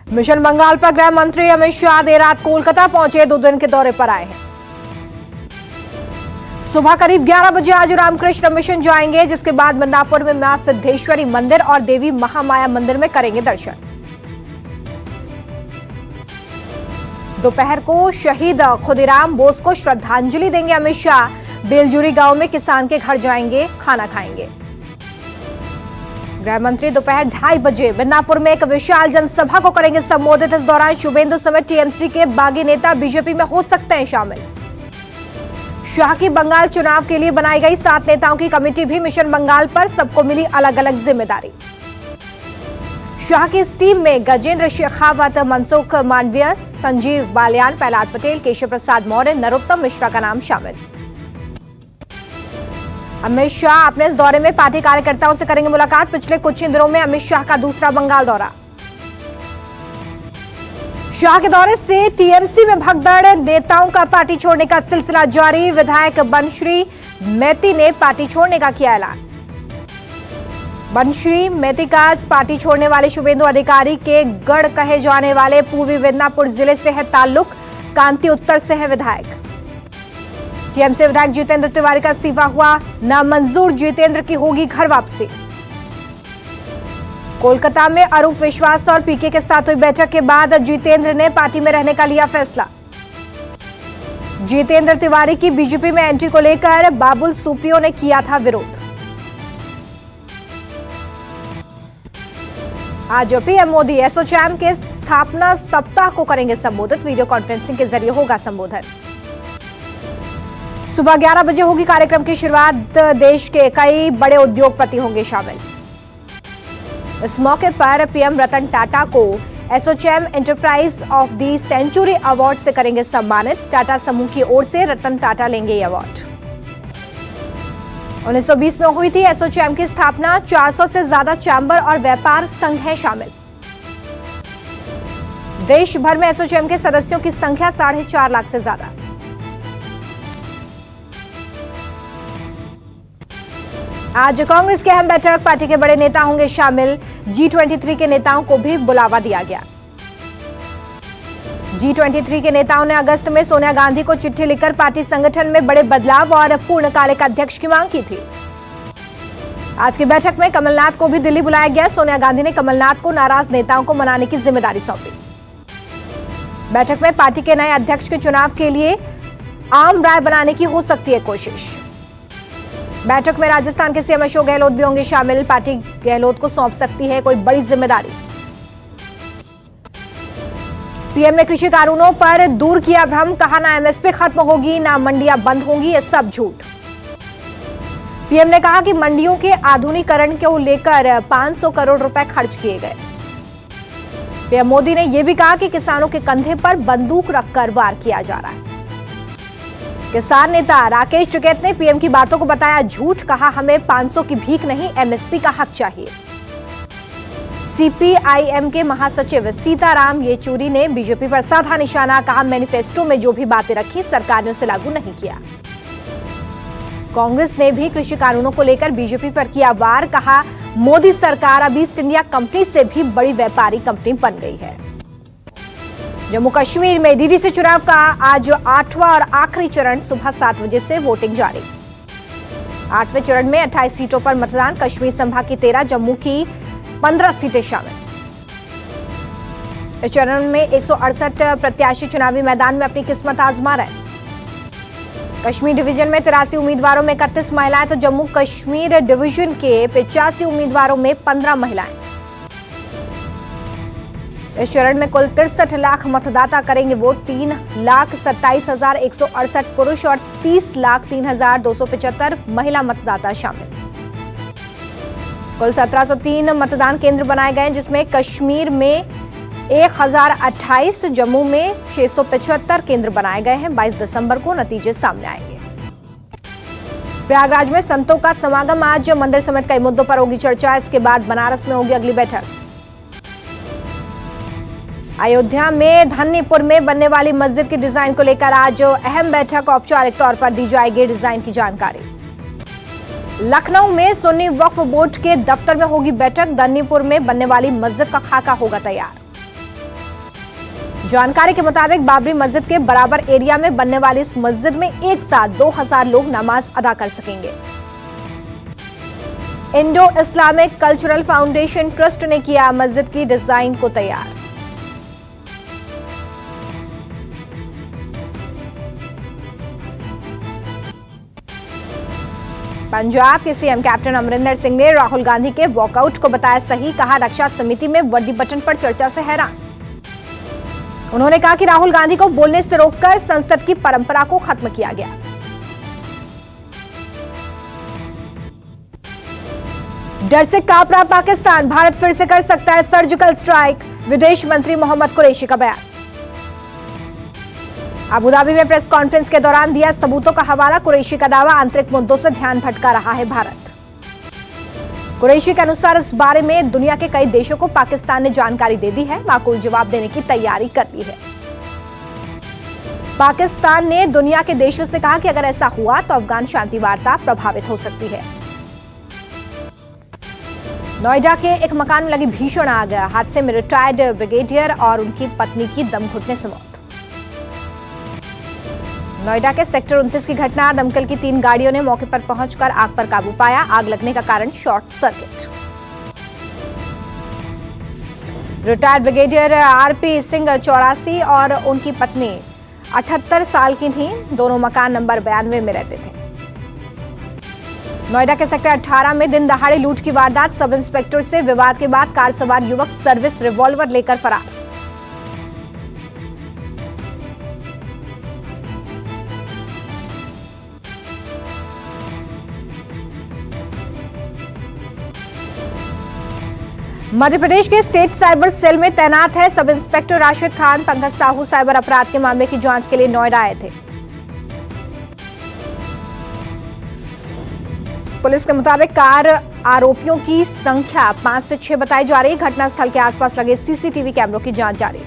Mission Bengal पर गृह मंत्री अमित शाह देर रात कोलकाता पहुंचे, 2 दिन के दौरे पर आए हैं। सुबह करीब 11 बजे आज रामकृष्ण मिशन जाएंगे, जिसके बाद मिदनापुर में मां सिद्धेश्वरी मंदिर और देवी महामाया मंदिर में करेंगे दर्शन। दोपहर को शहीद खुदीराम बोस को श्रद्धांजलि देंगे अमित शाह। बेलजुरी गांव में किसान के घर जाएंगे, खाना खाएंगे। गृह मंत्री दोपहर 2:30 बजे मिदनापुर में एक विशाल जनसभा को करेंगे संबोधित। इस दौरान शुभेंदु समेत टीएमसी के बागी नेता बीजेपी में हो सकते हैं शामिल। शाह की बंगाल चुनाव के लिए बनाई गई 7 नेताओं की कमेटी भी मिशन बंगाल पर, सबको मिली अलग अलग जिम्मेदारी। शाह की इस टीम में गजेंद्र शेखावत, मनसुख मांडविया, संजीव बालियान, प्रहलाद पटेल, केशव प्रसाद मौर्य, नरोत्तम मिश्रा का नाम शामिल। अमित शाह अपने इस दौरे में पार्टी कार्यकर्ताओं से करेंगे मुलाकात। पिछले कुछ ही दिनों में अमित शाह का दूसरा बंगाल दौरा। शाह के दौरे से टीएमसी में भगदड़, नेताओं का पार्टी छोड़ने का सिलसिला जारी। विधायक बनश्री मेती ने पार्टी छोड़ने का किया ऐलान। बनश्री मेती का पार्टी छोड़ने वाले शुभेंदु अधिकारी के गढ़ कहे जाने वाले पूर्वी मिदनापुर जिले से है ताल्लुक। कांति उत्तर से है विधायक। टीएमसी विधायक जितेंद्र तिवारी का इस्तीफा हुआ नामंजूर, जितेंद्र की होगी घर वापसी। कोलकाता में अरूप विश्वास और पीके के साथ हुई बैठक के बाद जितेंद्र ने पार्टी में रहने का लिया फैसला। जितेंद्र तिवारी की बीजेपी में एंट्री को लेकर बाबुल सुप्रियो ने किया था विरोध। आज पीएम मोदी एसोचैम के स्थापना सप्ताह को करेंगे संबोधित। वीडियो कॉन्फ्रेंसिंग के जरिए होगा संबोधन। सुबह 11 बजे होगी कार्यक्रम की शुरुआत। देश के कई बड़े उद्योगपति होंगे शामिल। इस मौके पर पीएम रतन टाटा को ASSOCHAM enterprise of the century award से करेंगे सम्मानित। टाटा समूह की ओर से रतन टाटा लेंगे ये अवार्ड। 1920 में हुई थी एसोचैम की स्थापना। 400 से ज्यादा चैम्बर और व्यापार संघ हैं शामिल। देश भर में एसोचैम के सदस्यों की संख्या 4.5 लाख से ज्यादा। आज कांग्रेस की अहम बैठक, पार्टी के बड़े नेता होंगे शामिल। G23 के नेताओं को भी बुलावा दिया गया। G23 के नेताओं ने अगस्त में सोनिया गांधी को चिट्ठी लिखकर पार्टी संगठन में बड़े बदलाव और पूर्णकालिक अध्यक्ष की मांग की थी। आज की बैठक में कमलनाथ को भी दिल्ली बुलाया गया। सोनिया गांधी ने कमलनाथ को नाराज नेताओं को मनाने की जिम्मेदारी सौंपी। बैठक में पार्टी के नए अध्यक्ष के चुनाव के लिए आम राय बनाने की हो सकती है कोशिश। बैठक में राजस्थान के सीएम अशोक गहलोत भी होंगे शामिल। पार्टी गहलोत को सौंप सकती है कोई बड़ी जिम्मेदारी। पीएम ने कृषि कानूनों पर दूर किया भ्रम, कहा ना एमएसपी खत्म होगी ना मंडियां बंद होंगी, ये सब झूठ। पीएम ने कहा कि मंडियों के आधुनिकीकरण को लेकर 500 करोड़ रुपए खर्च किए गए। पीएम मोदी ने यह भी कहा कि किसानों के कंधे पर बंदूक रखकर वार किया जा रहा है। किसान नेता राकेश टिकैत ने पीएम की बातों को बताया झूठ, कहा हमें 500 की भीख नहीं, एमएसपी का हक चाहिए। सीपीआईएम के महासचिव सीताराम येचुरी ने बीजेपी पर साधा निशाना, कहा मैनिफेस्टो में जो भी बातें रखी सरकार ने उसे लागू नहीं किया। कांग्रेस ने भी कृषि कानूनों को लेकर बीजेपी पर किया वार, कहा मोदी सरकार अब ईस्ट इंडिया कंपनी से भी बड़ी व्यापारी कंपनी बन गई है। जम्मू कश्मीर में डीडीसी चुनाव का आज 8वां और आखिरी चरण, सुबह 7 बजे से वोटिंग जारी। 8वें चरण में 28 सीटों पर मतदान। कश्मीर संभाग की 13, जम्मू की 15 सीटें शामिल। इस चरण में 168 प्रत्याशी चुनावी मैदान में अपनी किस्मत आजमा रहे। कश्मीर डिवीजन में 83 उम्मीदवारों में 31 महिलाएं, तो जम्मू कश्मीर डिवीजन के 85 उम्मीदवारों में 15 महिलाएं। इस चरण में कुल 63 लाख मतदाता करेंगे वोट। 3,27,168 पुरुष और 30,03,275 महिला मतदाता शामिल। कुल 1703 मतदान केंद्र बनाए गए, जिसमें कश्मीर में 1028, जम्मू में 675 केंद्र बनाए गए हैं। 22 दिसंबर को नतीजे सामने आएंगे। प्रयागराज में संतों का समागम, आज मंदिर समेत कई मुद्दों पर होगी चर्चा। इसके बाद बनारस में होगी अगली बैठक। अयोध्या में धन्नीपुर में बनने वाली मस्जिद की डिजाइन को लेकर आज अहम बैठक, औपचारिक तौर पर दी जाएगी डिजाइन की जानकारी। लखनऊ में सुन्नी वक्फ बोर्ड के दफ्तर में होगी बैठक। धन्नीपुर में बनने वाली मस्जिद का खाका होगा तैयार। जानकारी के मुताबिक बाबरी मस्जिद के बराबर एरिया में बनने वाली इस मस्जिद में एक साथ 2000 लोग नमाज अदा कर सकेंगे। Indo Islamic cultural foundation trust ने किया मस्जिद की डिजाइन को तैयार। पंजाब के सीएम कैप्टन अमरिंदर सिंह ने राहुल गांधी के वॉकआउट को बताया सही, कहा रक्षा समिति में वर्दी बटन पर चर्चा से हैरान। उन्होंने कहा कि राहुल गांधी को बोलने से रोककर संसद की परंपरा को खत्म किया गया। डर से कांप रहा पाकिस्तान, भारत फिर से कर सकता है सर्जिकल स्ट्राइक, विदेश मंत्री मोहम्मद कुरैशी का बयान। अबुधाबी में प्रेस कॉन्फ्रेंस के दौरान दिया सबूतों का हवाला, कुरैशी का दावा आंतरिक मुद्दों से ध्यान भटका रहा है भारत। कुरैशी के अनुसार इस बारे में दुनिया के कई देशों को पाकिस्तान ने जानकारी दे दी है, माकूल जवाब देने की तैयारी कर ली है। पाकिस्तान ने दुनिया के देशों से कहा कि अगर ऐसा हुआ तो अफगान शांति वार्ता प्रभावित हो सकती है। नोएडा के एक मकान में लगी भीषण आग, हादसे में रिटायर्ड ब्रिगेडियर और उनकी पत्नी की दम घुटने से मौत। नोएडा के सेक्टर 29 की घटना, दमकल की 3 गाड़ियों ने मौके पर पहुंचकर आग पर काबू पाया। आग लगने का कारण short circuit. Retired brigadier RP Singh 84 और उनकी पत्नी 78 साल की थीं। दोनों मकान नंबर 92 में रहते थे। नोएडा के सेक्टर 18 में दिन दहाड़े लूट की वारदात, सब इंस्पेक्टर से विवाद के बाद कार सवार युवक सर्विस रिवॉल्वर लेकर फरार। मध्य प्रदेश के स्टेट साइबर सेल में तैनात है sub inspector Rashid Khan. Pankaj Sahu cyber अपराध के मामले की जांच के लिए नोएडा आए थे। पुलिस के मुताबिक कार आरोपियों की संख्या 5 से 6 बताई जा रही है। घटनास्थल के आसपास लगे सीसीटीवी कैमरों की जांच जारी।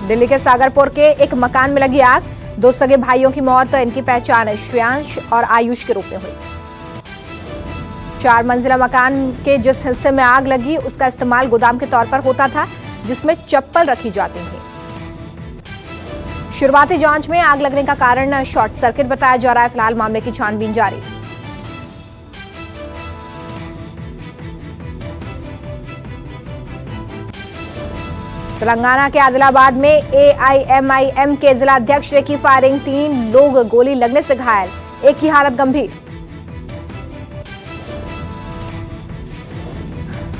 दिल्ली के सागरपुर के एक मकान में लगी आग, 2 सगे भाइयों की मौत। इनकी पहचान श्रेयांश और आयुष के रूप में हुई। 4 मंजिला मकान के जिस हिस्से में आग लगी उसका इस्तेमाल गोदाम के तौर पर होता था, जिसमें चप्पल रखी जाती थी। शुरुआती जांच में आग लगने का कारण शॉर्ट सर्किट बताया जा रहा है। फिलहाल मामले की छानबीन जारी। तेलंगाना के आदिलाबाद में एआईएमआईएम के जिला अध्यक्ष ने की फायरिंग, 3 लोग गोली लगने से घायल, एक की हालत गंभीर।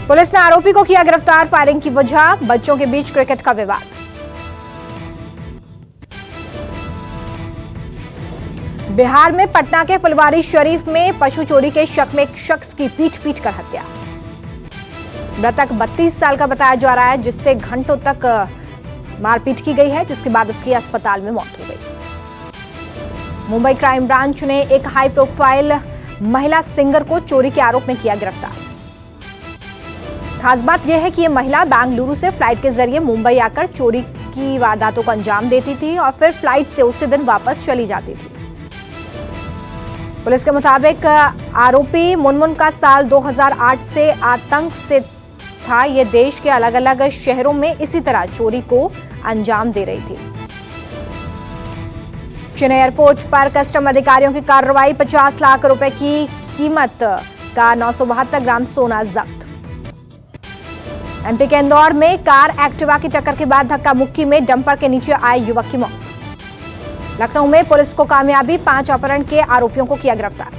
पुलिस ने आरोपी को किया गिरफ्तार। फायरिंग की वजह बच्चों के बीच क्रिकेट का विवाद। बिहार में पटना के फुलवारी शरीफ में पशु चोरी के शक में एक शख्स की पीट कर हत्या। मृतक 32 साल का बताया जा रहा है, जिससे घंटों तक मारपीट की गई है, जिसके बाद उसकी अस्पताल में मौत हो गई। मुंबई क्राइम ब्रांच ने एक हाई प्रोफाइल महिला सिंगर को चोरी के आरोप में किया गिरफ्तार। खास बात यह है कि यह महिला बेंगलुरु से फ्लाइट के जरिए मुंबई आकर चोरी की वारदातों को अंजाम देती थी और फिर फ्लाइट से उसी दिन वापस चली जाती थी। पुलिस के मुताबिक आरोपी मुनमुन का साल 2008 से आतंक से था। ये देश के अलग अलग शहरों में इसी तरह चोरी को अंजाम दे रही थी। चेन्नई एयरपोर्ट पर कस्टम अधिकारियों की कार्रवाई, 50 लाख रुपए की कीमत का 972 ग्राम सोना जब्त। एमपी के इंदौर में कार एक्टिवा की टक्कर के बाद धक्का मुक्की में डंपर के नीचे आए युवक की मौत। लखनऊ में पुलिस को कामयाबी, 5 अपहरण के आरोपियों को किया गिरफ्तार।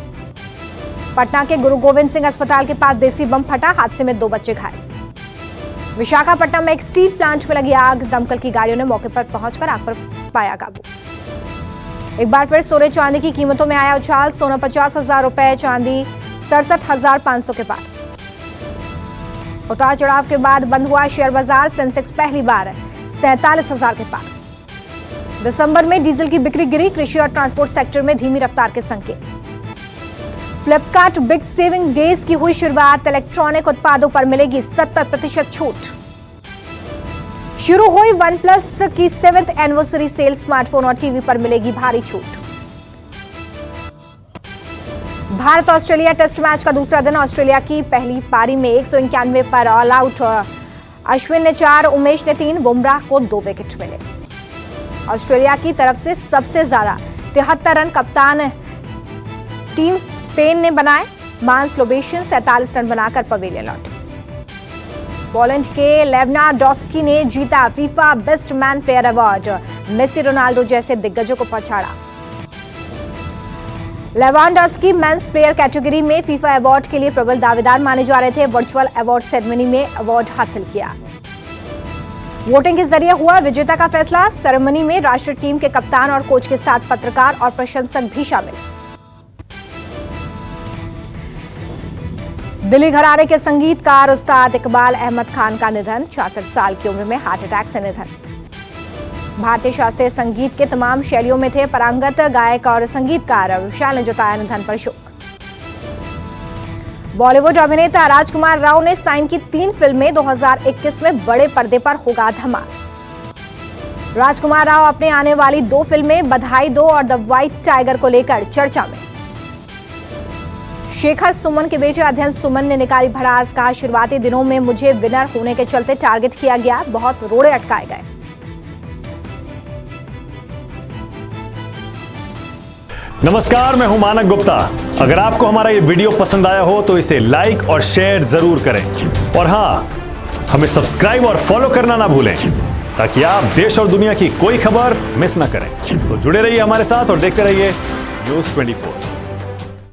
पटना के गुरु गोविंद सिंह अस्पताल के पास देसी बम फटा, हादसे में 2 बच्चे घायल। विशाखापट्टनम में एक स्टील प्लांट में लगी आग, दमकल की गाड़ियों ने मौके पर पहुंचकर आग पर पाया काबू। एक बार फिर सोने चांदी की कीमतों में आया उछाल, सोना 50,000 रुपए, चांदी 67,500 के पार। उतार चढ़ाव के बाद बंद हुआ शेयर बाजार, सेंसेक्स पहली बार 47,000 के पार। दिसंबर में डीजल की बिक्री गिरी, कृषि और ट्रांसपोर्ट सेक्टर में धीमी रफ्तार के संकेत। फ्लिपकार्ट बिग सेविंग डेज की हुई शुरुआत, इलेक्ट्रॉनिक उत्पादों पर मिलेगी 70% छूट। शुरू हुई OnePlus की 7th एनिवर्सरी सेल, स्मार्टफोन और टीवी पर मिलेगी भारी छूट। भारत ऑस्ट्रेलिया टेस्ट मैच का दूसरा दिन ऑस्ट्रेलिया की पहली पारी में 191 पर ऑल आउट अश्विन ने 4, उमेश ने 3, बुमराह को 2 विकेट मिले। ऑस्ट्रेलिया की तरफ से सबसे ज्यादा 73 रन कप्तान टीम पेन ने बनाए। मांस लोबेशियन 47 रन बनाकर पवेलियन लौटे। पोलैंड के लेवनाडोस्की ने जीता FIFA best man player award. Messi, Ronaldo जैसे दिग्गजों को पछाड़ा। लेवांडोस्की मेंस प्लेयर कैटेगरी में फीफा अवार्ड के लिए प्रबल दावेदार माने जा रहे थे। वर्चुअल अवार्ड सेरेमनी में अवार्ड हासिल किया। वोटिंग के जरिए हुआ विजेता का फैसला। सेरेमनी में राष्ट्रीय टीम के कप्तान और कोच के साथ पत्रकार और प्रशंसक भी शामिल। दिल्ली घराने के संगीतकार उस्ताद इकबाल अहमद खान का निधन। 66 साल की उम्र में हार्ट अटैक से निधन। भारतीय शास्त्रीय संगीत के तमाम शैलियों में थे पारंगत गायक और संगीतकार। विशाल ने जताया निधन पर शोक। बॉलीवुड अभिनेता राजकुमार राव ने साइन की 3 फिल्में। 2021 में बड़े पर्दे पर होगा धमाल। राजकुमार राव अपने आने वाली 2 फिल्में बधाई दो और द व्हाइट टाइगर को लेकर चर्चा में। शेखर सुमन के बेटे अध्ययन सुमन ने निकाली भड़ास। कहा, शुरुआती दिनों में मुझे विनर होने के चलते टारगेट किया गया, बहुत रोड़े अटकाए गए। नमस्कार, मैं हूं मानक गुप्ता। अगर आपको हमारा ये वीडियो पसंद आया हो तो इसे लाइक और शेयर जरूर करें और हां, हमें सब्सक्राइब और फॉलो करना ना भूलें ताकि आप देश और दुनिया की कोई खबर मिस ना करें। तो जुड़े रहिए हमारे साथ और देखते रहिए न्यूज़ 24।